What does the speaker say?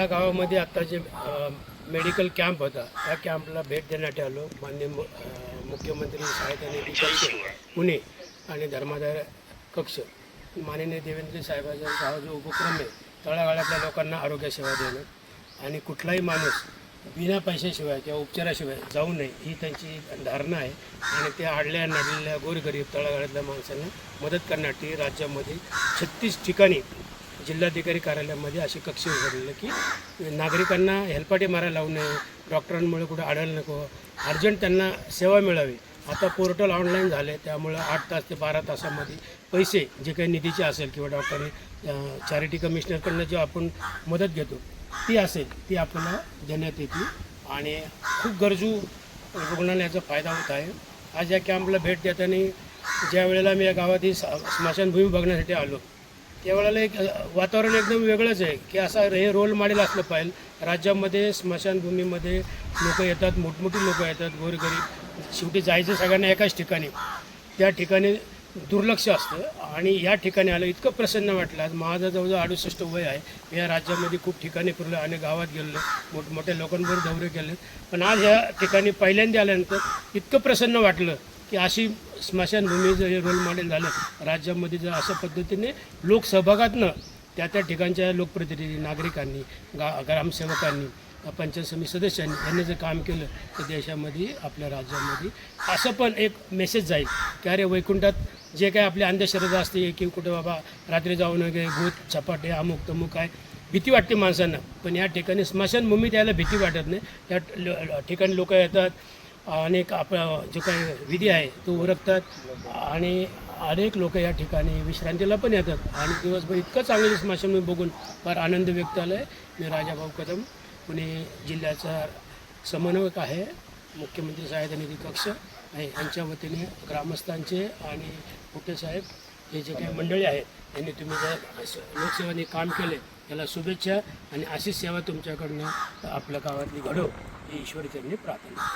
या गावामध्ये आता जे मेडिकल कॅम्प होता त्या कॅम्पला भेट देण्यात आलो. माननीय मुख्यमंत्री सहायता निधी कक्ष पुणे आणि धर्मादाय कक्ष माननीय देवेंद्र साहेबांचा हा जो उपक्रम आहे तळागाळातल्या लोकांना आरोग्यसेवा देणं आणि कुठलाही माणूस बिना पैशाशिवाय किंवा उपचाराशिवाय जाऊ नये ही त्यांची धारणा आहे. आणि ते आडल्या नाडलेल्या गोरगरीब तळागाळातल्या माणसांना मदत करण्यासाठी राज्यामध्ये 36 ठिकाणी जिल्हाधिकारी कार्यालयामध्ये असे कक्ष उघडलेले की नागरिकांना हेलपाटे मारायला लावू नये, डॉक्टरांमुळे कुठे आढळलं नको, अर्जंट त्यांना सेवा मिळावी. आता पोर्टल ऑनलाईन झाले त्यामुळं 8 तास ते 12 तासामध्ये पैसे जे काही निधीचे असेल किंवा डॉक्टरने चॅरिटी कमिशनरकडनं जे आपण मदत घेतो ती असेल ती आपल्याला देण्यात येते आणि खूप गरजू रुग्णांना याचा फायदा होत आहे. आज या कॅम्पला भेट देताना ज्या वेळेला मी या गावातील स्मशानभूमी बघण्यासाठी आलो त्यावेळेला एक वातावरण एकदम वेगळंच आहे की असा हे रोल मॉडेल असलं पाहिजे. राज्यामध्ये स्मशानभूमीमध्ये लोक येतात, मोठमोठी लोक येतात, गोरगरीब, शेवटी जायचं सगळ्यांना एकाच ठिकाणी, त्या ठिकाणी दुर्लक्ष असतं आणि या ठिकाणी आलं इतकं प्रसन्न वाटलं. आज माझं जवळजवळ 68 वय आहे. मी या राज्यामध्ये खूप ठिकाणी फिरलो आणि गावात गेलो, मोठमोठ्या लोकांबरोबर दौरे केले, पण आज या ठिकाणी पहिल्यांदा आल्यानंतर इतकं प्रसन्न वाटलं की अशी स्मशानभूमी जर हे रोल मॉडेल झालं राज्यामध्ये, जर अशा पद्धतीने लोकसहभागातनं त्या ठिकाणच्या लोकप्रतिनिधी, नागरिकांनी, ग्रामसेवकांनी, पंचायत समिती सदस्यांनी यांनी जर काम केलं तर देशामध्ये, आपल्या राज्यामध्ये असं पण एक मेसेज जाईल की अरे वैकुंठात जे काय आपली अंधश्रद्धा असते की कुठं बाबा रात्री जाऊ नये, भूत झपाटे, अमुक तमुक आहे, भीती वाटते माणसांना, पण या ठिकाणी स्मशानभूमी त्याला भीती वाटत नाही. त्या ठिकाणी लोक येतात, अनेक आपला जो काही विधी आहे तो उरकतात आणि अनेक लोक या ठिकाणी विश्रांतीला पण येतात आणि दिवसभर इतकं चांगली स्मशानभूमी बघून फार आनंद व्यक्त आला आहे. मी राजाभाऊ कदम, पुणे जिल्ह्याचा समन्वयक आहे, मुख्यमंत्री सहायता निधी कक्ष आहे. यांच्या वतीने ग्रामस्थांचे आणि मोठेसाहेब हे जे काही मंडळी आहेत यांनी तुम्ही जर लोकसेवाने काम केले त्याला शुभेच्छा आणि अशीच सेवा तुमच्याकडनं आपल्या गावातली घडो ही ईश्वरी चरणी प्रार्थना.